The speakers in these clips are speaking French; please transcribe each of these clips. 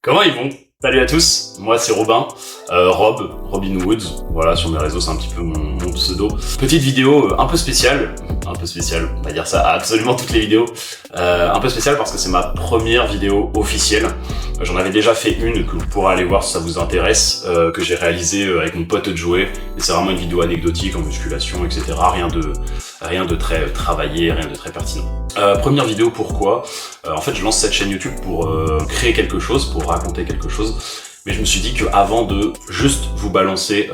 Comment ils vont? Salut à tous, moi c'est Robin, Robin Woods, voilà, sur mes réseaux c'est un petit peu mon pseudo. Petite vidéo un peu spéciale, on va dire ça à absolument toutes les vidéos, un peu spéciale parce que c'est ma première vidéo officielle. J'en avais déjà fait une que vous pourrez aller voir si ça vous intéresse, que j'ai réalisée avec mon pote Joey, et c'est vraiment une vidéo anecdotique en musculation, etc. Rien de très travaillé, rien de très pertinent. Première vidéo, pourquoi en fait, je lance cette chaîne YouTube pour créer quelque chose, pour raconter quelque chose. Mais je me suis dit que avant de juste vous balancer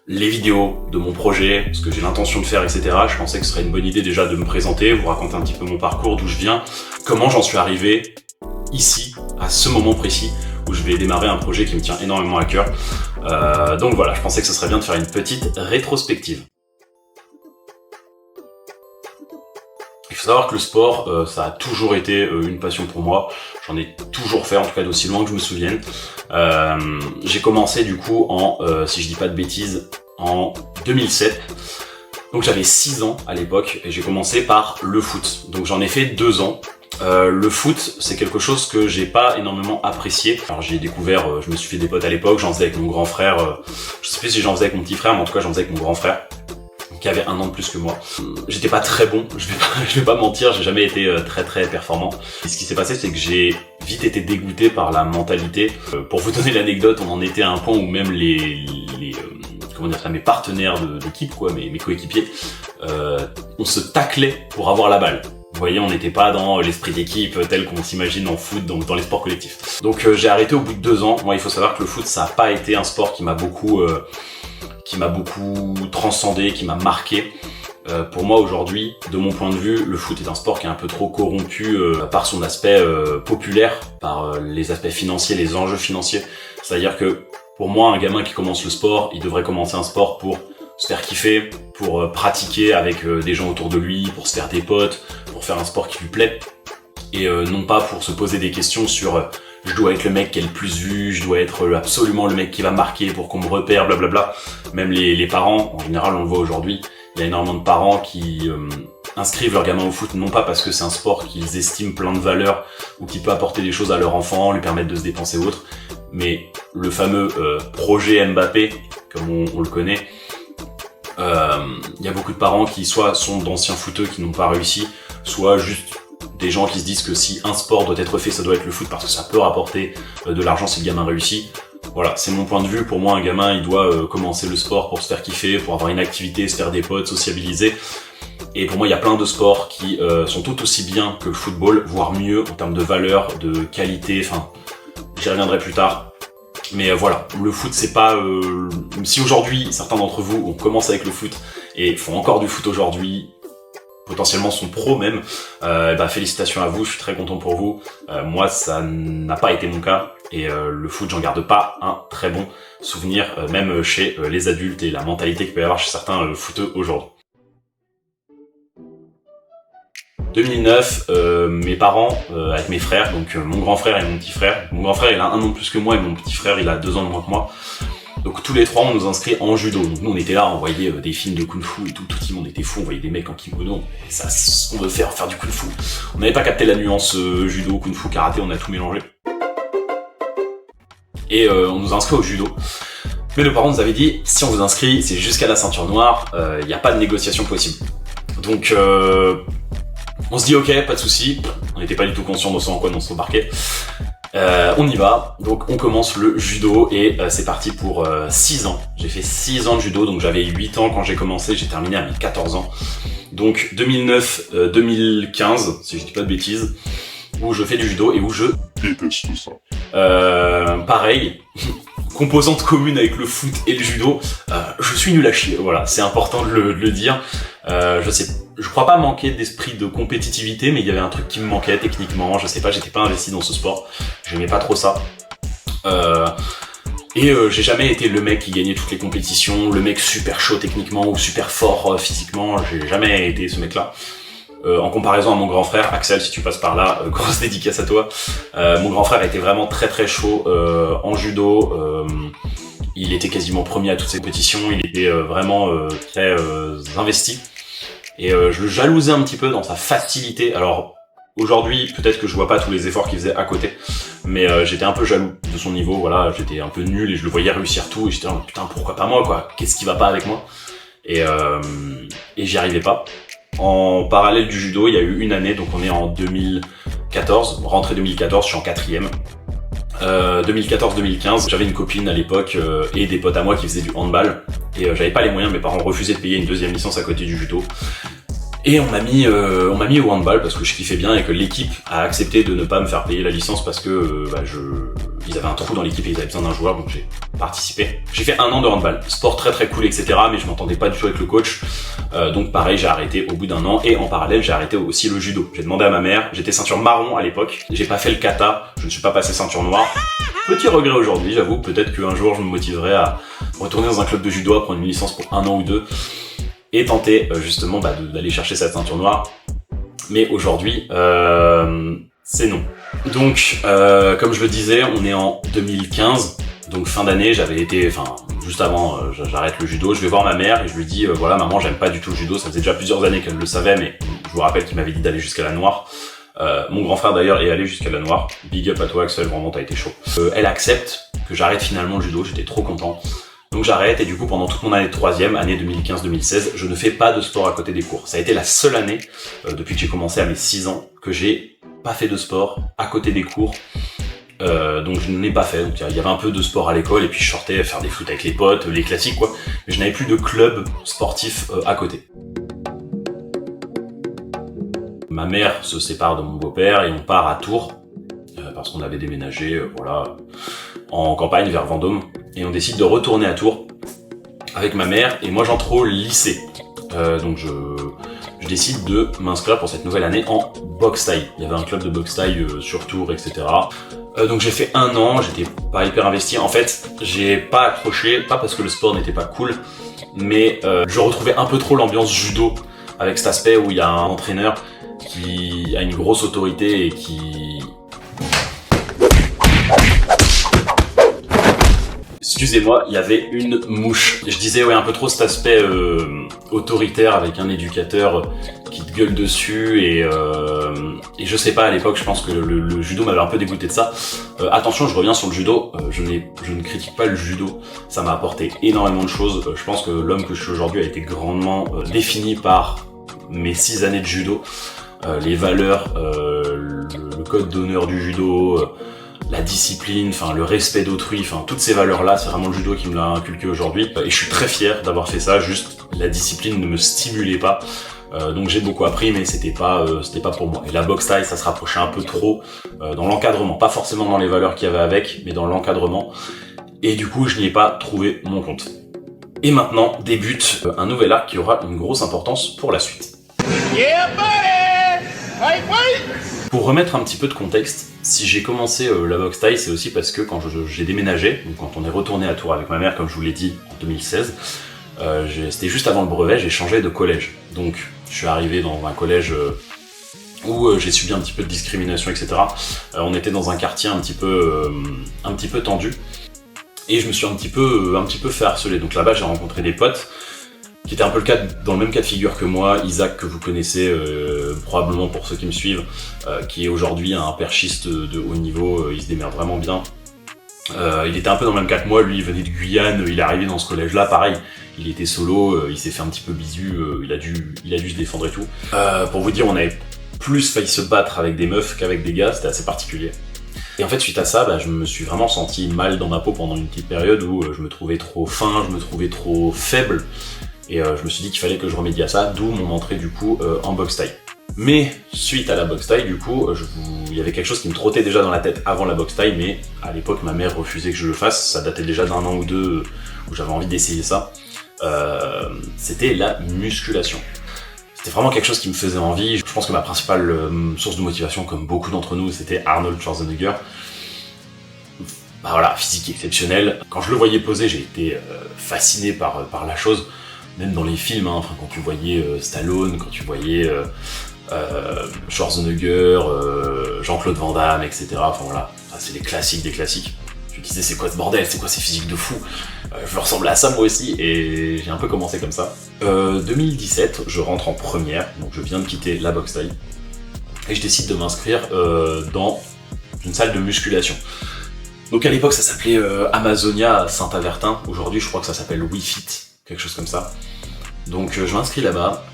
les vidéos de mon projet, ce que j'ai l'intention de faire, etc., je pensais que ce serait une bonne idée déjà de me présenter, vous raconter un petit peu mon parcours, d'où je viens, comment j'en suis arrivé ici, à ce moment précis, où je vais démarrer un projet qui me tient énormément à cœur. Donc voilà, je pensais que ce serait bien de faire une petite rétrospective. Il faut savoir que le sport, ça a toujours été une passion pour moi. J'en ai toujours fait, en tout cas d'aussi loin que je me souvienne. J'ai commencé du coup si je dis pas de bêtises, en 2007. Donc j'avais 6 ans à l'époque et j'ai commencé par le foot. Donc j'en ai fait 2 ans. Le foot, c'est quelque chose que j'ai pas énormément apprécié. Alors j'ai découvert, je me suis fait des potes à l'époque, j'en faisais avec mon grand frère. Je sais plus si j'en faisais avec mon petit frère, mais en tout cas j'en faisais avec mon grand frère, qui avait 1 an de plus que moi. J'étais pas très bon, je vais pas mentir, j'ai jamais été très performant. Et ce qui s'est passé, c'est que j'ai vite été dégoûté par la mentalité. Pour vous donner l'anecdote, on en était à un point où même mes partenaires d'équipe, quoi, mes coéquipiers, on se taclait pour avoir la balle. Vous voyez, on n'était pas dans l'esprit d'équipe tel qu'on s'imagine en foot, donc dans les sports collectifs. Donc j'ai arrêté au bout de 2 ans. Moi, il faut savoir que le foot, ça a pas été un sport qui m'a beaucoup transcendé, qui m'a marqué. Pour moi aujourd'hui, de mon point de vue, le foot est un sport qui est un peu trop corrompu par son aspect populaire, par les aspects financiers, les enjeux financiers. C'est-à-dire que pour moi, un gamin qui commence le sport, il devrait commencer un sport pour se faire kiffer, pour pratiquer avec des gens autour de lui, pour se faire des potes, pour faire un sport qui lui plaît, et non pas pour se poser des questions sur je dois être le mec qui est le plus vu, je dois être absolument le mec qui va marquer pour qu'on me repère, blablabla. Même les parents, en général on le voit aujourd'hui, il y a énormément de parents qui inscrivent leurs gamins au foot, non pas parce que c'est un sport qu'ils estiment plein de valeur ou qui peut apporter des choses à leur enfant, lui permettre de se dépenser ou autre, mais le fameux projet Mbappé, comme on le connaît, il y a beaucoup de parents qui soit sont d'anciens footeux qui n'ont pas réussi, soit juste des gens qui se disent que si un sport doit être fait, ça doit être le foot parce que ça peut rapporter de l'argent si le gamin réussit. Voilà, c'est mon point de vue. Pour moi, un gamin, il doit commencer le sport pour se faire kiffer, pour avoir une activité, se faire des potes, sociabiliser. Et pour moi, il y a plein de sports qui sont tout aussi bien que le football, voire mieux en termes de valeur, de qualité. Enfin, j'y reviendrai plus tard. Mais voilà, le foot, c'est pas... si aujourd'hui, certains d'entre vous ont commencé avec le foot et font encore du foot aujourd'hui, potentiellement sont pros même, félicitations à vous, je suis très content pour vous. Moi, ça n'a pas été mon cas, et le foot, j'en garde pas un très bon souvenir, même chez les adultes et la mentalité qu'il peut y avoir chez certains footeux aujourd'hui. 2009, mes parents, avec mes frères, donc mon grand frère et mon petit frère. Mon grand frère, il a 1 an de plus que moi, et mon petit frère, il a 2 ans de moins que moi. Donc tous les 3, on nous inscrit en judo. Donc nous, on était là, on voyait des films de kung-fu et tout le team, on était fous, on voyait des mecs en kimono. Et ça, c'est ce qu'on veut faire du kung-fu. On n'avait pas capté la nuance judo, kung-fu, karaté, on a tout mélangé. Et on nous a inscrit au judo. Mais nos parents nous avaient dit, si on vous inscrit, c'est jusqu'à la ceinture noire, il n'y a pas de négociation possible. Donc on se dit ok, pas de souci. On n'était pas du tout conscient de ce en quoi on s'embarquait. On y va, donc on commence le judo et c'est parti pour 6 ans. J'ai fait 6 ans de judo, donc j'avais 8 ans quand j'ai commencé, j'ai terminé à mes 14 ans. Donc 2009-2015, si je dis pas de bêtises, où je fais du judo et où je déteste ça. Pareil, composante commune avec le foot et le judo, je suis nul à chier, voilà, c'est important de le dire. Je crois pas manquer d'esprit de compétitivité, mais il y avait un truc qui me manquait techniquement, je sais pas, j'étais pas investi dans ce sport, j'aimais pas trop ça. J'ai jamais été le mec qui gagnait toutes les compétitions, le mec super chaud techniquement ou super fort physiquement, j'ai jamais été ce mec-là. En comparaison à mon grand frère, Axel, si tu passes par là, grosse dédicace à toi. Mon grand frère était vraiment très chaud en judo. Il était quasiment premier à toutes ses compétitions. Il était vraiment très investi. Et je le jalousais un petit peu dans sa facilité. Alors aujourd'hui, peut-être que je vois pas tous les efforts qu'il faisait à côté, mais j'étais un peu jaloux de son niveau, voilà, j'étais un peu nul et je le voyais réussir tout et j'étais là, putain pourquoi pas moi quoi, qu'est-ce qui va pas avec moi, et j'y arrivais pas. En parallèle du judo, il y a eu une année, donc on est en 2014, rentrée 2014, je suis en 4e. 2014-2015, j'avais une copine à l'époque et des potes à moi qui faisaient du handball et j'avais pas les moyens, mes parents refusaient de payer une deuxième licence à côté du judo. Et on m'a mis au handball parce que je kiffais bien et que l'équipe a accepté de ne pas me faire payer la licence parce que ils avaient un trou dans l'équipe et ils avaient besoin d'un joueur, donc j'ai participé. J'ai fait 1 an de handball, sport très très cool, etc. Mais je m'entendais pas du tout avec le coach, donc pareil, j'ai arrêté au bout d'1 an et en parallèle j'ai arrêté aussi le judo. J'ai demandé à ma mère, j'étais ceinture marron à l'époque, j'ai pas fait le kata, je ne suis pas passé ceinture noire. Petit regret aujourd'hui, j'avoue, peut-être qu'un jour je me motiverai à retourner dans un club de judo, à prendre une licence pour 1 an ou 2. Et tenter justement d'aller chercher cette ceinture noire. Mais aujourd'hui, c'est non. Donc, comme je le disais, on est en 2015, donc fin d'année, juste avant, j'arrête le judo, je vais voir ma mère et je lui dis, voilà maman, j'aime pas du tout le judo, ça faisait déjà plusieurs années qu'elle le savait, mais je vous rappelle qu'il m'avait dit d'aller jusqu'à la noire. Mon grand frère d'ailleurs est allé jusqu'à la noire. Big up à toi Axel, vraiment t'as été chaud. Elle accepte que j'arrête finalement le judo, j'étais trop content. Donc j'arrête et du coup pendant toute mon année de 3e, année 2015-2016, je ne fais pas de sport à côté des cours. Ça a été la seule année, depuis que j'ai commencé à mes 6 ans, que j'ai pas fait de sport à côté des cours. Donc je n'ai pas fait. Donc il y avait un peu de sport à l'école et puis je sortais faire des foot avec les potes, les classiques quoi. Mais je n'avais plus de club sportif à côté. Ma mère se sépare de mon beau-père et on part à Tours, parce qu'on avait déménagé, en campagne vers Vendôme. Et on décide de retourner à Tours avec ma mère et moi j'entre au lycée. Donc je décide de m'inscrire pour cette nouvelle année en boxe thaï. Il y avait un club de boxe thaï sur Tours, etc. Donc j'ai fait 1 an, j'étais pas hyper investi. En fait, j'ai pas accroché, pas parce que le sport n'était pas cool, mais je retrouvais un peu trop l'ambiance judo avec cet aspect où il y a un entraîneur qui a une grosse autorité et qui... Excusez-moi, il y avait une mouche. Je disais ouais un peu trop cet aspect autoritaire avec un éducateur qui te gueule dessus et je sais pas, à l'époque je pense que le judo m'avait un peu dégoûté de ça. Attention, je reviens sur le judo, je ne critique pas le judo, ça m'a apporté énormément de choses. Je pense que l'homme que je suis aujourd'hui a été grandement défini par mes 6 années de judo. Les valeurs, le code d'honneur du judo, la discipline, le respect d'autrui, toutes ces valeurs-là, c'est vraiment le judo qui me l'a inculqué aujourd'hui. Et je suis très fier d'avoir fait ça, juste la discipline ne me stimulait pas. Donc j'ai beaucoup appris, mais c'était pas pour moi. Et la boxe thaï, ça se rapprochait un peu trop dans l'encadrement, pas forcément dans les valeurs qu'il y avait avec, mais dans l'encadrement. Et du coup, je n'y ai pas trouvé mon compte. Et maintenant débute un nouvel arc qui aura une grosse importance pour la suite. Yeah, pour remettre un petit peu de contexte, si j'ai commencé la boxe thaï, c'est aussi parce que quand j'ai déménagé, donc quand on est retourné à Tours avec ma mère, comme je vous l'ai dit, en 2016, c'était juste avant le brevet, j'ai changé de collège. Donc je suis arrivé dans un collège où j'ai subi un petit peu de discrimination, etc. On était dans un quartier un petit peu tendu, et je me suis un petit peu fait harceler. Donc là-bas, j'ai rencontré des potes qui était un peu dans le même cas de figure que moi, Isaac, que vous connaissez probablement pour ceux qui me suivent, qui est aujourd'hui un perchiste de haut niveau, il se démerde vraiment bien. Il était un peu dans le même cas que moi, lui il venait de Guyane, il est arrivé dans ce collège-là, pareil, il était solo, il s'est fait un petit peu bisu, il a dû se défendre et tout. Pour vous dire, on avait plus failli se battre avec des meufs qu'avec des gars, c'était assez particulier. Et en fait, suite à ça, je me suis vraiment senti mal dans ma peau pendant une petite période où je me trouvais trop fin, je me trouvais trop faible. Et je me suis dit qu'il fallait que je remédie à ça, d'où mon entrée du coup en boxe thaï. Mais suite à la boxe thaï, du coup, il y avait quelque chose qui me trottait déjà dans la tête avant la boxe thaï, mais à l'époque ma mère refusait que je le fasse, ça datait déjà d'1 an ou 2 où j'avais envie d'essayer ça. C'était la musculation. C'était vraiment quelque chose qui me faisait envie. Je pense que ma principale source de motivation, comme beaucoup d'entre nous, c'était Arnold Schwarzenegger. Voilà, physique exceptionnel. Quand je le voyais poser, j'ai été fasciné par la chose. Même dans les films, quand tu voyais Stallone, quand tu voyais Schwarzenegger, Jean-Claude Van Damme, etc. Voilà, c'est les classiques des classiques. Je me disais, c'est quoi ce bordel, c'est quoi ces physiques de fou, je veux ressembler à ça moi aussi, et j'ai un peu commencé comme ça. 2017, je rentre en première, donc je viens de quitter la boxe thaï, et je décide de m'inscrire dans d'une salle de musculation. Donc à l'époque ça s'appelait Amazonia à Saint-Avertin, aujourd'hui je crois que ça s'appelle WeFit, quelque chose comme ça. Donc je m'inscris là-bas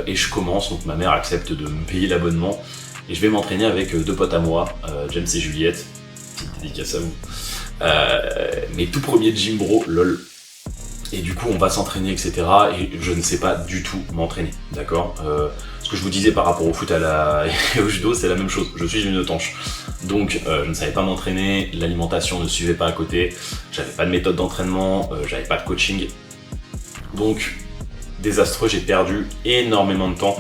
et je commence, donc ma mère accepte de me payer l'abonnement et je vais m'entraîner avec deux potes à moi, James et Juliette, petite dédicace à vous, mes tout premiers gym bro, lol. Et du coup on va s'entraîner etc. et je ne sais pas du tout m'entraîner, d'accord. Ce que je vous disais par rapport au foot et au judo, c'est la même chose, je suis une tanche. Donc je ne savais pas m'entraîner, l'alimentation ne suivait pas à côté, j'avais pas de méthode d'entraînement, j'avais pas de coaching. Donc désastreux, j'ai perdu énormément de temps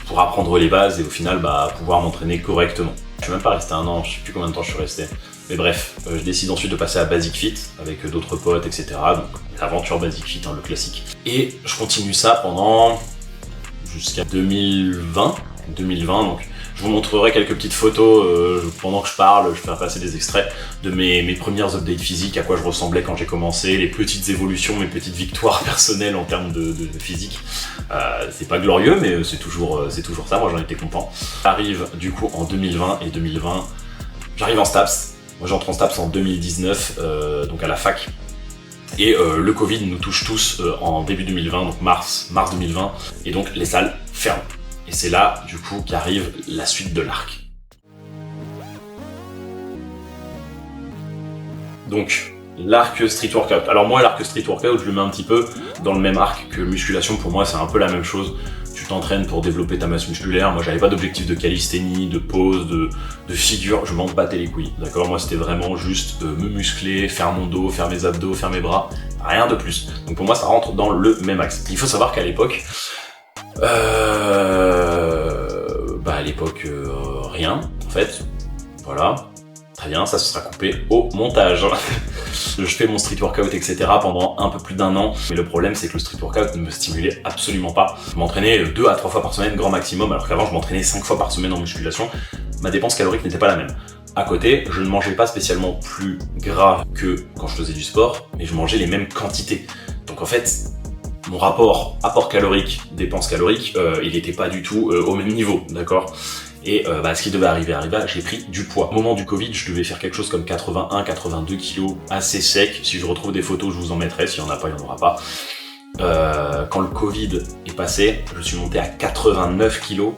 pour apprendre les bases et au final pouvoir m'entraîner correctement. Je suis même pas resté un an, je sais plus combien de temps je suis resté. Mais bref, je décide ensuite de passer à Basic Fit avec d'autres potes, etc. Donc l'aventure Basic Fit, hein, le classique. Et je continue ça jusqu'à 2020. Donc je vous montrerai quelques petites photos pendant que je parle, je vais faire passer des extraits de mes premières updates physiques, à quoi je ressemblais quand j'ai commencé, les petites évolutions, mes petites victoires personnelles en termes de physique. C'est pas glorieux, mais c'est toujours ça, moi j'en étais content. J'arrive du coup en 2020, et 2020, j'arrive en STAPS. Moi j'entre en STAPS en 2019, donc à la fac. Et le Covid nous touche tous en début 2020, donc mars 2020, et donc les salles ferment. Et c'est là, du coup, qu'arrive la suite de l'arc. Donc, l'arc street workout. Alors moi, l'arc street workout, je le mets un petit peu dans le même arc que musculation. Pour moi, c'est un peu la même chose. Tu t'entraînes pour développer ta masse musculaire. Moi, j'avais pas d'objectif de calisthénie, de pose, de figure. Je m'en battais les couilles, d'accord. Moi, c'était vraiment juste me muscler, faire mon dos, faire mes abdos, faire mes bras. Rien de plus. Donc pour moi, ça rentre dans le même axe. Il faut savoir qu'à l'époque... à l'époque, rien, en fait. Voilà. Très bien, ça se sera coupé au montage. Je fais mon street workout, etc. pendant un peu plus d'un an. Mais le problème, c'est que le street workout ne me stimulait absolument pas. Je m'entraînais 2 à 3 fois par semaine, grand maximum, alors qu'avant, je m'entraînais 5 fois par semaine en musculation. Ma dépense calorique n'était pas la même. À côté, je ne mangeais pas spécialement plus gras que quand je faisais du sport, mais je mangeais les mêmes quantités. Donc en fait, mon rapport apport calorique, dépense calorique, il n'était pas du tout au même niveau, d'accord. Et ce qui devait arriver, j'ai pris du poids. Au moment du Covid, je devais faire quelque chose comme 81-82 kilos, assez sec. Si je retrouve des photos, je vous en mettrai. S'il n'y en a pas, il n'y en aura pas. Quand le Covid est passé, je suis monté à 89 kilos.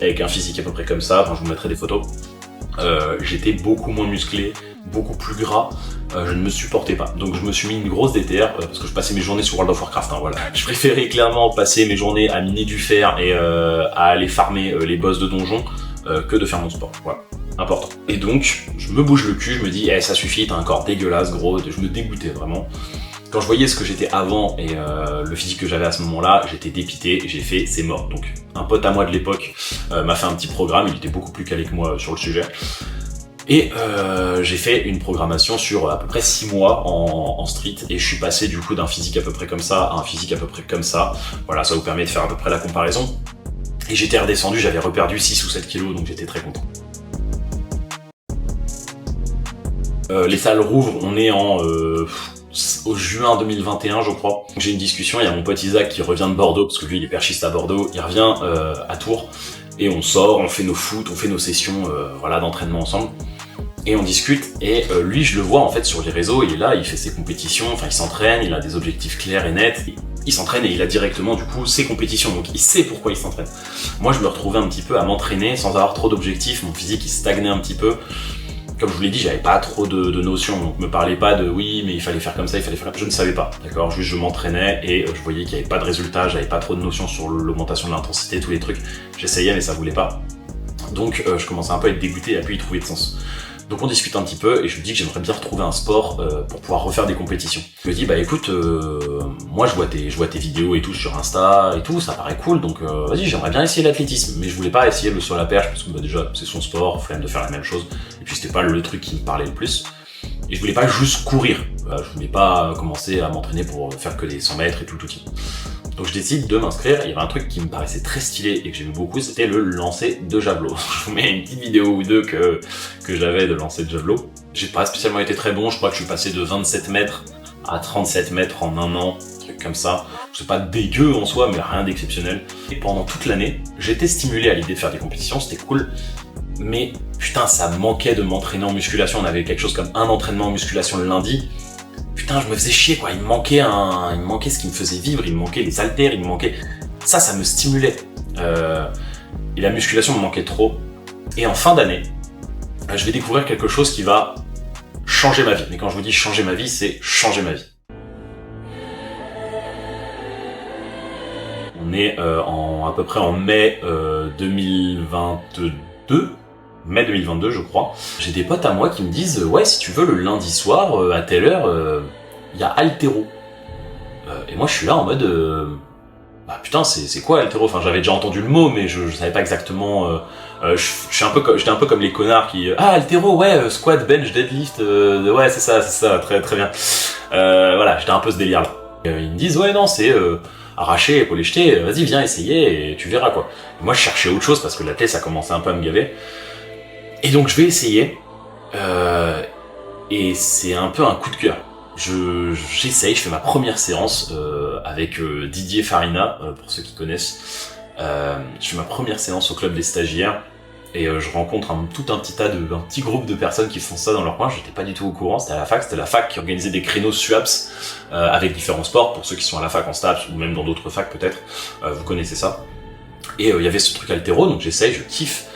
Avec un physique à peu près comme ça, enfin, je vous mettrai des photos. J'étais beaucoup moins musclé, beaucoup plus gras, je ne me supportais pas. Donc je me suis mis une grosse DTR parce que je passais mes journées sur World of Warcraft, hein, voilà. Je préférais clairement passer mes journées à miner du fer et à aller farmer les boss de donjon que de faire mon sport, voilà, important. Et donc je me bouge le cul, je me dis ça suffit, t'as un corps dégueulasse gros, je me dégoûtais vraiment. Quand je voyais ce que j'étais avant et le physique que j'avais à ce moment-là, j'étais dépité, j'ai fait c'est mort. Donc un pote à moi de l'époque m'a fait un petit programme, il était beaucoup plus calé que moi sur le sujet. Et j'ai fait une programmation sur à peu près 6 mois en street et je suis passé du coup d'un physique à peu près comme ça à un physique à peu près comme ça. Voilà, ça vous permet de faire à peu près la comparaison. Et j'étais redescendu, j'avais reperdu 6 ou 7 kilos, donc j'étais très content. Les salles rouvrent, on est au juin 2021 je crois. J'ai une discussion, il y a mon pote Isaac qui revient de Bordeaux, parce que lui il est perchiste à Bordeaux, il revient à Tours, et on sort, on fait nos foot, on fait nos sessions d'entraînement ensemble, et on discute, et lui je le vois en fait sur les réseaux, il est là, il fait ses compétitions, enfin il s'entraîne, il a des objectifs clairs et nets, il s'entraîne et il a directement du coup ses compétitions, donc il sait pourquoi il s'entraîne. Moi je me retrouvais un petit peu à m'entraîner sans avoir trop d'objectifs, mon physique il stagnait un petit peu. Comme je vous l'ai dit, j'avais pas trop de notions, donc me parlez pas de oui, mais il fallait faire comme ça, je ne savais pas, d'accord, juste je m'entraînais et je voyais qu'il n'y avait pas de résultat, j'avais pas trop de notions sur l'augmentation de l'intensité, tous les trucs, j'essayais mais ça voulait pas. Donc je commençais un peu à être dégoûté et à plus y trouver de sens. Donc on discute un petit peu et je lui dis que j'aimerais bien retrouver un sport pour pouvoir refaire des compétitions. Je lui dis écoute, moi je vois tes vidéos et tout sur Insta et tout, ça paraît cool, donc vas-y, j'aimerais bien essayer l'athlétisme, mais je voulais pas essayer le saut à la perche parce que déjà c'est son sport, flemme de faire la même chose, et puis c'était pas le truc qui me parlait le plus. Et je voulais pas juste courir, je voulais pas commencer à m'entraîner pour faire que des 100 mètres et tout. Donc je décide de m'inscrire, il y avait un truc qui me paraissait très stylé et que j'aimais beaucoup, c'était le lancer de javelot. Je vous mets une petite vidéo ou deux que j'avais de lancer de javelot. J'ai pas spécialement été très bon, je crois que je suis passé de 27 mètres à 37 mètres en un an, un truc comme ça. C'est pas dégueu en soi, mais rien d'exceptionnel. Et pendant toute l'année, j'étais stimulé à l'idée de faire des compétitions, c'était cool. mais putain, ça manquait de m'entraîner en musculation. On avait quelque chose comme un entraînement en musculation le lundi. Putain, je me faisais chier, quoi. Il me manquait ce qui me faisait vivre, il me manquait les haltères, il me manquait... Ça me stimulait. Et la musculation me manquait trop. Et en fin d'année, je vais découvrir quelque chose qui va changer ma vie. Mais quand je vous dis changer ma vie, c'est changer ma vie. On est à peu près en mai 2022. Mai 2022, je crois. J'ai des potes à moi qui me disent « Ouais, si tu veux, le lundi soir, à telle heure, il y a haltéro. » Et moi, je suis là en mode bah putain, c'est quoi haltéro? Enfin, j'avais déjà entendu le mot, mais je savais pas exactement... j'étais un peu comme les connards qui... Ah, haltéro, ouais, squat, bench, deadlift, ouais, c'est ça, très très bien. Voilà, j'étais un peu ce délire-là. Ils me disent « Ouais, non, c'est... arraché, épaulé jeté, vas-y, viens essayer et tu verras, quoi. » Et moi, je cherchais autre chose parce que la tête, ça commençait un peu à me gaver. Et donc je vais essayer, et c'est un peu un coup de cœur. J'essaye, je fais ma première séance avec Didier Farina, pour ceux qui connaissent. Je fais ma première séance au club des stagiaires, et je rencontre un petit groupe de personnes qui font ça dans leur coin. J'étais pas du tout au courant, c'était la fac qui organisait des créneaux SUAPS avec différents sports, pour ceux qui sont à la fac en STAPS, ou même dans d'autres facs peut-être, vous connaissez ça. Et il y avait ce truc haltéro, donc j'essaye, je kiffe.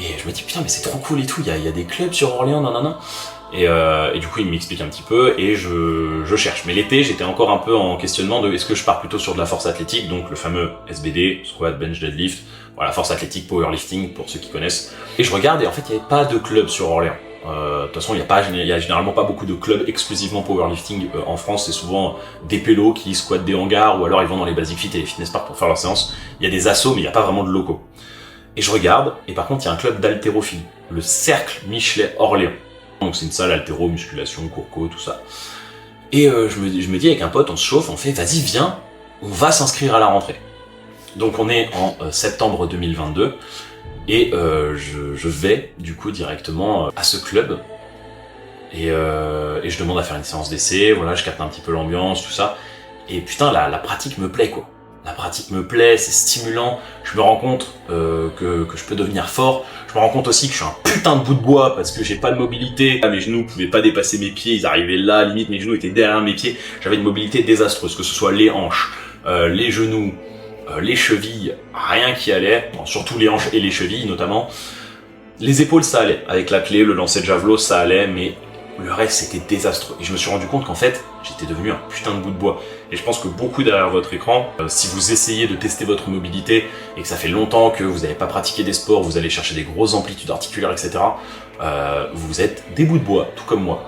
Et je me dis putain mais c'est trop cool et tout, il y a des clubs sur Orléans, nanana. Et du coup il m'explique un petit peu et je cherche. Mais l'été j'étais encore un peu en questionnement de est-ce que je pars plutôt sur de la force athlétique, donc le fameux SBD, squat, bench, deadlift, voilà, force athlétique, powerlifting pour ceux qui connaissent. Et je regarde et en fait il n'y avait pas de club sur Orléans. De toute façon il y a généralement pas beaucoup de clubs exclusivement powerlifting en France, c'est souvent des pélos qui squattent des hangars ou alors ils vont dans les basic fit et les fitness parks pour faire leurs séances. Il y a des assos mais il n'y a pas vraiment de locaux. Et je regarde, et par contre, il y a un club d'haltérophilie, le Cercle Michelet Orléans. Donc c'est une salle haltéro, musculation, courco, tout ça. Et je me dis avec un pote, on se chauffe, on fait, vas-y, viens, on va s'inscrire à la rentrée. Donc on est en septembre 2022, et je vais, du coup, directement à ce club. Et je demande à faire une séance d'essai, voilà, je capte un petit peu l'ambiance, tout ça. Et putain, la pratique me plaît, quoi. La pratique me plaît, c'est stimulant, je me rends compte que je peux devenir fort, je me rends compte aussi que je suis un putain de bout de bois parce que j'ai pas de mobilité, mes genoux pouvaient pas dépasser mes pieds, ils arrivaient là, limite mes genoux étaient derrière mes pieds, j'avais une mobilité désastreuse, que ce soit les hanches, les genoux, les chevilles, rien qui allait, bon, surtout les hanches et les chevilles notamment. Les épaules ça allait, avec la clé, le lancer de javelot ça allait, mais le reste c'était désastreux. Et je me suis rendu compte qu'en fait, j'étais devenu un putain de bout de bois. Et je pense que beaucoup derrière votre écran, si vous essayez de tester votre mobilité et que ça fait longtemps que vous n'avez pas pratiqué des sports, vous allez chercher des grosses amplitudes articulaires, etc., vous êtes des bouts de bois, tout comme moi.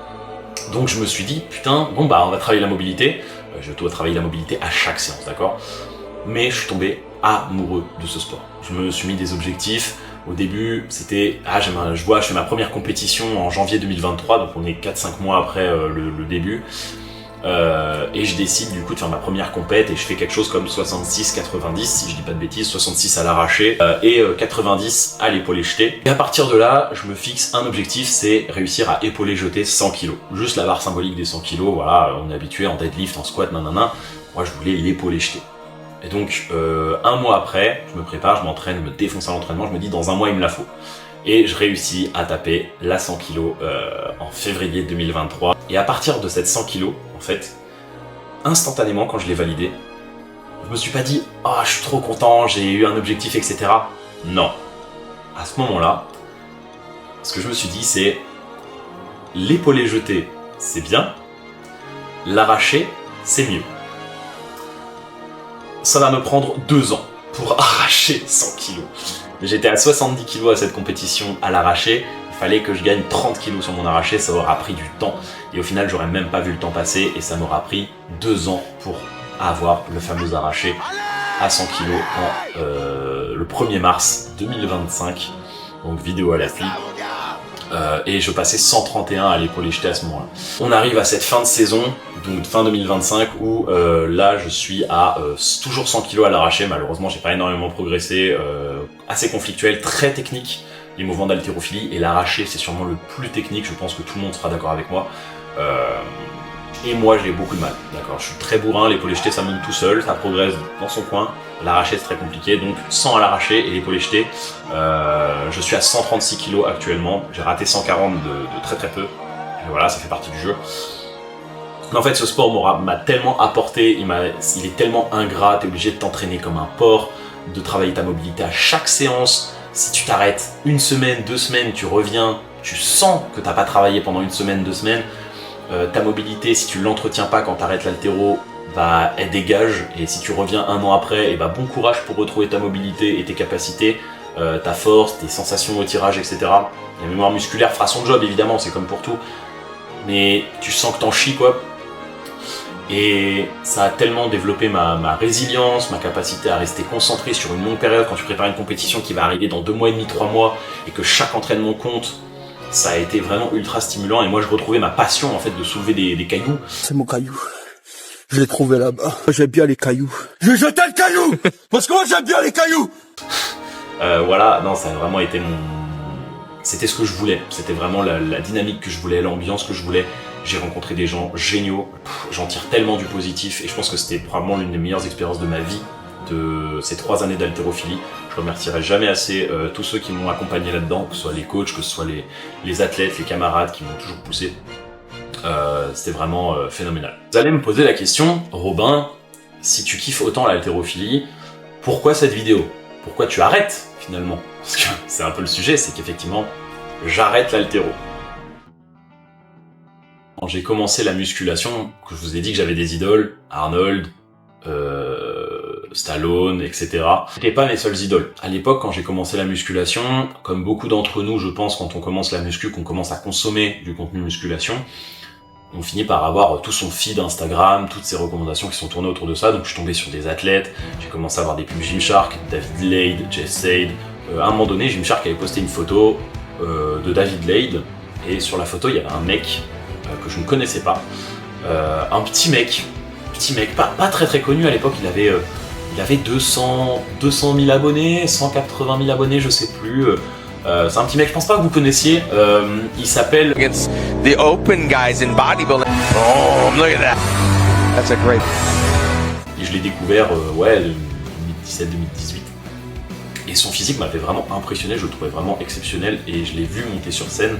Donc je me suis dit, putain, bon bah on va travailler la mobilité. Je dois travailler la mobilité à chaque séance, d'accord? Mais je suis tombé amoureux de ce sport. Je me suis mis des objectifs. Au début, c'était, je fais ma première compétition en janvier 2023, donc on est 4-5 mois après le début. Et je décide du coup de faire ma première compète et je fais quelque chose comme 66-90, si je dis pas de bêtises, 66 à l'arraché et 90 à l'épaulé jeté. Et à partir de là, je me fixe un objectif, c'est réussir à épauler jeter 100 kg. Juste la barre symbolique des 100 kg, voilà, on est habitué en deadlift, en squat, nanana. Moi je voulais l'épaulé jeté. Et donc, un mois après, je me prépare, je m'entraîne, je me défonce à l'entraînement, je me dis dans un mois il me la faut. Et je réussis à taper la 100 kg en février 2023. Et à partir de cette 100 kg, en fait, instantanément quand je l'ai validé, je me suis pas dit « Oh, je suis trop content, j'ai eu un objectif, etc. » Non. À ce moment-là, ce que je me suis dit, c'est l'épaulé jeté, c'est bien, l'arraché, c'est mieux. Ça va me prendre 2 ans pour arracher 100 kg. J'étais à 70 kg à cette compétition à l'arraché, il fallait que je gagne 30 kg sur mon arraché, ça aura pris du temps. Et au final, j'aurais même pas vu le temps passer et ça m'aura pris 2 ans pour avoir le fameux arraché à 100 kg le 1er mars 2025. Donc vidéo à l'appli. Et je passais 131 à l'épaulé jeté à ce moment-là. On arrive à cette fin de saison, donc fin 2025, où là je suis à toujours 100 kg à l'arraché. Malheureusement j'ai pas énormément progressé, assez conflictuel, très technique, les mouvements d'haltérophilie, et l'arraché c'est sûrement le plus technique, je pense que tout le monde sera d'accord avec moi. et moi j'ai beaucoup de mal, d'accord. Je suis très bourrin, l'épaulé jeté ça monte tout seul, ça progresse dans son coin, l'arracher c'est très compliqué, donc sans à l'arracher et l'épaulé jeté, je suis à 136 kg actuellement, j'ai raté 140 de très très peu, et voilà, ça fait partie du jeu. Mais en fait ce sport m'a tellement apporté, il est tellement ingrat, t'es obligé de t'entraîner comme un porc, de travailler ta mobilité à chaque séance. Si tu t'arrêtes une semaine, 2 semaines, tu reviens, tu sens que t'as pas travaillé pendant une semaine, 2 semaines, ta mobilité, si tu l'entretiens pas quand t'arrêtes l'haltéro, bah elle dégage, et si tu reviens 1 an après, et bah bon courage pour retrouver ta mobilité et tes capacités, ta force, tes sensations au tirage, etc. La mémoire musculaire fera son job évidemment, c'est comme pour tout, mais tu sens que t'en chies quoi. Et ça a tellement développé ma résilience, ma capacité à rester concentré sur une longue période quand tu prépares une compétition qui va arriver dans 2 mois et demi, 3 mois, et que chaque entraînement compte. Ça a été vraiment ultra stimulant, et moi je retrouvais ma passion en fait de soulever des cailloux. C'est mon caillou. Je l'ai trouvé là-bas. J'aime bien les cailloux. Je vais jeter le caillou parce que moi j'aime bien les cailloux. Voilà, non, ça a vraiment été c'était ce que je voulais. C'était vraiment la dynamique que je voulais, l'ambiance que je voulais. J'ai rencontré des gens géniaux. J'en tire tellement du positif, et je pense que c'était probablement l'une des meilleures expériences de ma vie, de ces 3 années d'haltérophilie. Je remercierai jamais assez tous ceux qui m'ont accompagné là-dedans, que ce soit les coachs, que ce soit les athlètes, les camarades qui m'ont toujours poussé. C'était vraiment phénoménal. Vous allez me poser la question, Robin, si tu kiffes autant l'haltérophilie, pourquoi cette vidéo? Pourquoi tu arrêtes finalement? Parce que c'est un peu le sujet, c'est qu'effectivement, j'arrête l'haltéro. Quand j'ai commencé la musculation, que je vous ai dit que j'avais des idoles, Arnold, Stallone, etc. C'était pas mes seules idoles. À l'époque, quand j'ai commencé la musculation, comme beaucoup d'entre nous, je pense, quand on commence la muscu, qu'on commence à consommer du contenu musculation, on finit par avoir tout son feed Instagram, toutes ces recommandations qui sont tournées autour de ça. Donc je suis tombé sur des athlètes, j'ai commencé à voir des pubs Gymshark, David Laid, Jess Said. À un moment donné, Gymshark avait posté une photo de David Laid, et sur la photo, il y avait un mec que je ne connaissais pas, un petit mec, pas très très connu à l'époque. Il avait 200 000 abonnés, 180 000 abonnés, je sais plus. C'est un petit mec, je pense pas que vous connaissiez. Il s'appelle The Open Guys in Bodybuilding. Oh, look at that. That's a great. Et je l'ai découvert, ouais, 2017-2018. Et son physique m'avait vraiment impressionné, je le trouvais vraiment exceptionnel, et je l'ai vu monter sur scène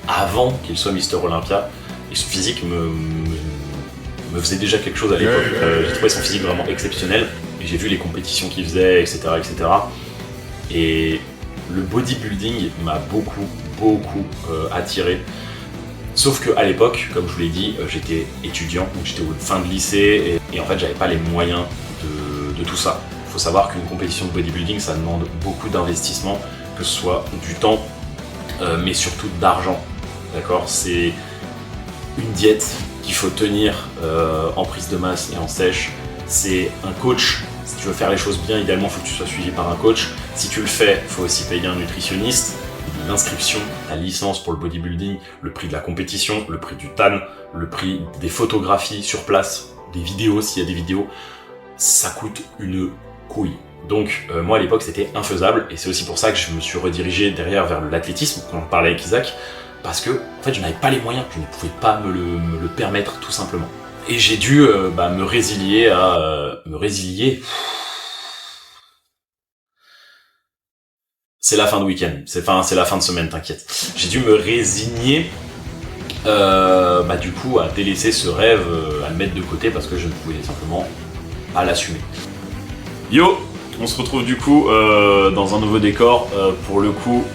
avant qu'il soit Mister Olympia. Et son physique me faisait déjà quelque chose à l'époque. J'ai trouvé son physique vraiment exceptionnel, et j'ai vu les compétitions qu'il faisait, etc., etc. Et le bodybuilding m'a beaucoup attiré. Sauf qu'à l'époque, comme je vous l'ai dit, j'étais étudiant, donc j'étais au fin de lycée, et en fait j'avais pas les moyens de tout ça. Il faut savoir qu'une compétition de bodybuilding, ça demande beaucoup d'investissement, que ce soit du temps, mais surtout d'argent. D'accord, c'est une diète qu'il faut tenir en prise de masse et en sèche. C'est un coach. Si tu veux faire les choses bien, idéalement, il faut que tu sois suivi par un coach. Si tu le fais, il faut aussi payer un nutritionniste. L'inscription, la licence pour le bodybuilding, le prix de la compétition, le prix du TAN, le prix des photographies sur place, des vidéos s'il y a des vidéos, ça coûte une couille. Donc moi à l'époque c'était infaisable, et c'est aussi pour ça que je me suis redirigé derrière vers l'athlétisme quand on parlait avec Isaac, parce que en fait je n'avais pas les moyens, je ne pouvais pas me le permettre tout simplement. Et j'ai dû me résilier à... C'est la fin de week-end, c'est la fin de semaine, t'inquiète. J'ai dû me résigner du coup à délaisser ce rêve, à le mettre de côté, parce que je ne pouvais simplement pas l'assumer. Yo, on se retrouve du coup dans un nouveau décor. Pour le coup,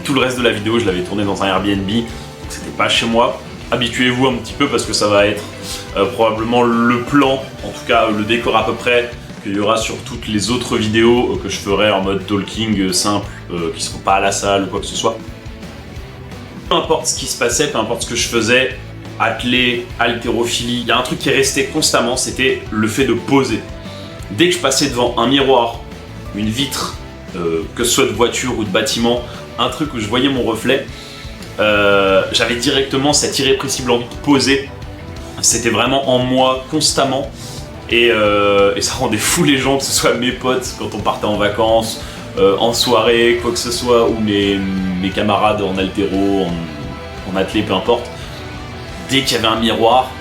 tout le reste de la vidéo, je l'avais tourné dans un Airbnb, donc c'était pas chez moi. Habituez-vous un petit peu parce que ça va être probablement le plan, en tout cas le décor à peu près, qu'il y aura sur toutes les autres vidéos que je ferai en mode talking simple, qui seront pas à la salle ou quoi que ce soit. Peu importe ce qui se passait, peu importe ce que je faisais, athlé, haltérophilie, il y a un truc qui est resté constamment, c'était le fait de poser. Dès que je passais devant un miroir, une vitre, que ce soit de voiture ou de bâtiment, un truc où je voyais mon reflet, j'avais directement cette irrépressible envie de poser. C'était vraiment en moi constamment, et ça rendait fou les gens, que ce soit mes potes quand on partait en vacances, en soirée, quoi que ce soit, ou mes camarades en haltéro, en athlé, peu importe. Dès qu'il y avait un miroir,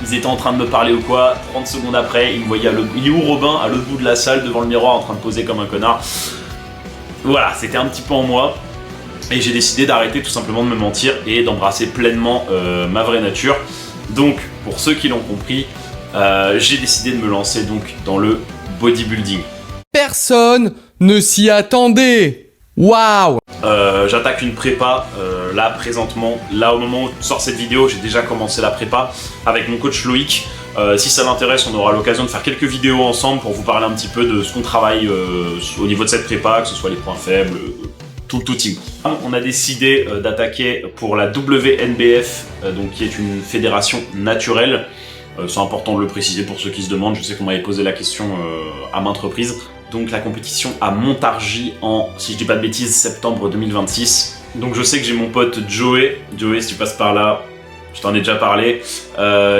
ils étaient en train de me parler ou quoi. 30 secondes après, ils me voyaient il est où Robin, à l'autre bout de la salle, devant le miroir, en train de poser comme un connard. Voilà, c'était un petit peu en moi. Et j'ai décidé d'arrêter tout simplement de me mentir et d'embrasser pleinement ma vraie nature. Donc, pour ceux qui l'ont compris, j'ai décidé de me lancer donc dans le bodybuilding. Personne ne s'y attendait. Waouh! J'attaque une prépa là présentement. Là au moment où sort cette vidéo, j'ai déjà commencé la prépa avec mon coach Loïc. Si ça m'intéresse, on aura l'occasion de faire quelques vidéos ensemble pour vous parler un petit peu de ce qu'on travaille au niveau de cette prépa, que ce soit les points faibles, tout team. On a décidé d'attaquer pour la WNBF, donc qui est une fédération naturelle. C'est important de le préciser pour ceux qui se demandent. Je sais qu'on m'avait posé la question à maintes reprises. Donc la compétition à Montargis en, si je dis pas de bêtises, septembre 2026. Donc je sais que j'ai mon pote Joey, si tu passes par là, je t'en ai déjà parlé,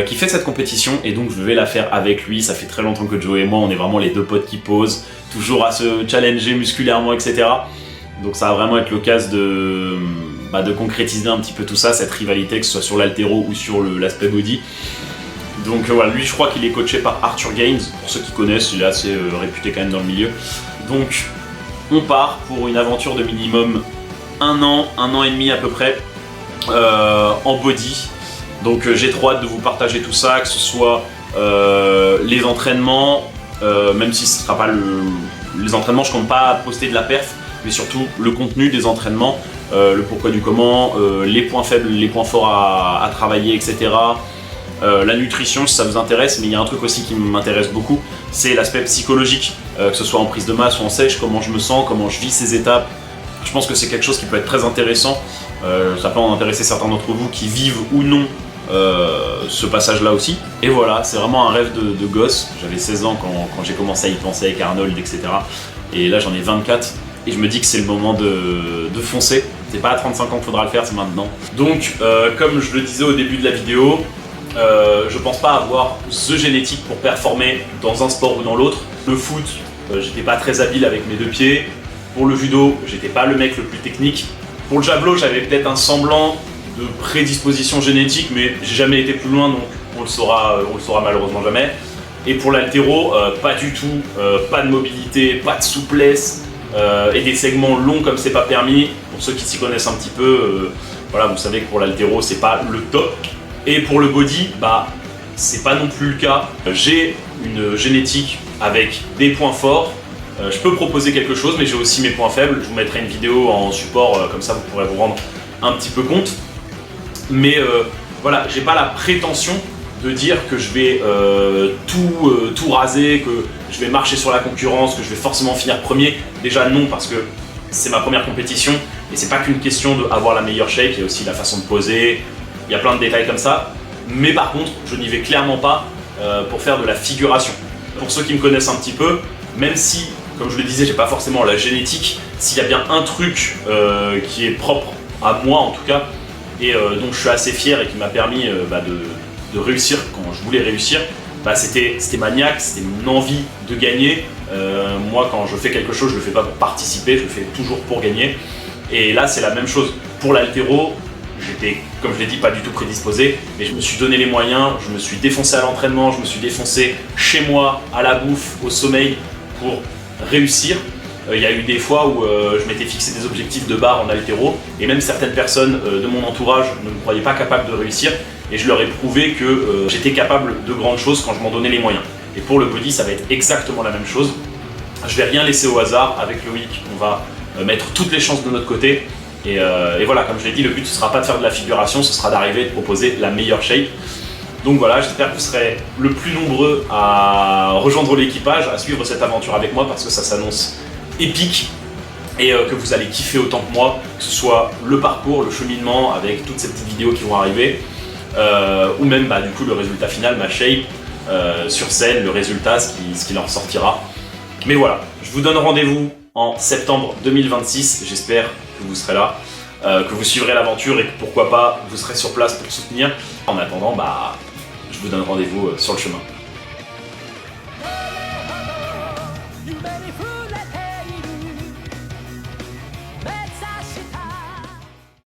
qui fait cette compétition et donc je vais la faire avec lui. Ça fait très longtemps que Joey et moi, on est vraiment les deux potes qui posent, toujours à se challenger musculairement, etc. Donc ça va vraiment être l'occasion de concrétiser un petit peu tout ça, cette rivalité, que ce soit sur l'haltéro ou sur l'aspect body. Donc voilà, lui je crois qu'il est coaché par Arthur Gaines, pour ceux qui connaissent, il est assez réputé quand même dans le milieu. Donc on part pour une aventure de minimum un an et demi à peu près en body. Donc j'ai trop hâte de vous partager tout ça, que ce soit les entraînements, même si ce ne sera pas les entraînements, je compte pas poster de la perf, mais surtout le contenu des entraînements, le pourquoi du comment, les points faibles, les points forts à travailler, etc. La nutrition si ça vous intéresse, mais il y a un truc aussi qui m'intéresse beaucoup, c'est l'aspect psychologique, que ce soit en prise de masse ou en sèche, comment je me sens, comment je vis ces étapes. Je pense que c'est quelque chose qui peut être très intéressant, ça peut en intéresser certains d'entre vous qui vivent ou non ce passage-là aussi. Et voilà, c'est vraiment un rêve de gosse. J'avais 16 ans quand j'ai commencé à y penser avec Arnold, etc. Et là j'en ai 24 et je me dis que c'est le moment de foncer. C'est pas à 35 ans qu'il faudra le faire, c'est maintenant. Donc comme je le disais au début de la vidéo, je pense pas avoir the génétique pour performer dans un sport ou dans l'autre. Le foot, j'étais pas très habile avec mes deux pieds. Pour le judo, j'étais pas le mec le plus technique. Pour le javelot, j'avais peut-être un semblant de prédisposition génétique, mais j'ai jamais été plus loin, donc on le saura malheureusement jamais. Et pour l'haltéro, pas du tout, pas de mobilité, pas de souplesse, et des segments longs comme c'est pas permis. Pour ceux qui s'y connaissent un petit peu, voilà, vous savez que pour l'haltéro, c'est pas le top. Et pour le body, c'est pas non plus le cas. J'ai une génétique avec des points forts. Je peux proposer quelque chose, mais j'ai aussi mes points faibles. Je vous mettrai une vidéo en support, comme ça vous pourrez vous rendre un petit peu compte. Mais voilà, j'ai pas la prétention de dire que je vais tout raser, que je vais marcher sur la concurrence, que je vais forcément finir premier. Déjà non, parce que c'est ma première compétition et c'est pas qu'une question d'avoir la meilleure shape, il y a aussi la façon de poser. Il y a plein de détails comme ça, mais par contre, je n'y vais clairement pas pour faire de la figuration. Pour ceux qui me connaissent un petit peu, même si, comme je le disais, j'ai pas forcément la génétique, s'il y a bien un truc qui est propre à moi en tout cas, et dont je suis assez fier et qui m'a permis de réussir quand je voulais réussir, c'était maniaque, c'était mon envie de gagner. Moi, quand je fais quelque chose, je le fais pas pour participer, je le fais toujours pour gagner. Et là, c'est la même chose. Pour l'haltéro, j'étais, comme je l'ai dit, pas du tout prédisposé, mais je me suis donné les moyens, je me suis défoncé à l'entraînement, je me suis défoncé chez moi, à la bouffe, au sommeil, pour réussir. Il y a eu des fois où je m'étais fixé des objectifs de barre en haltéro, et même certaines personnes de mon entourage ne me croyaient pas capable de réussir, et je leur ai prouvé que j'étais capable de grandes choses quand je m'en donnais les moyens. Et pour le body, ça va être exactement la même chose. Je vais rien laisser au hasard. Avec Loïc, on va mettre toutes les chances de notre côté. Et voilà, comme je l'ai dit, le but ce sera pas de faire de la figuration, ce sera d'arriver et de proposer la meilleure shape. Donc voilà, j'espère que vous serez le plus nombreux à rejoindre l'équipage, à suivre cette aventure avec moi, parce que ça s'annonce épique et que vous allez kiffer autant que moi, que ce soit le parcours, le cheminement avec toutes ces petites vidéos qui vont arriver, ou même du coup le résultat final, ma shape, sur scène, le résultat, ce qu'il en ressortira. Mais voilà, je vous donne rendez-vous en septembre 2026, j'espère que vous serez là, que vous suivrez l'aventure et que pourquoi pas vous serez sur place pour soutenir. En attendant, je vous donne rendez-vous sur le chemin.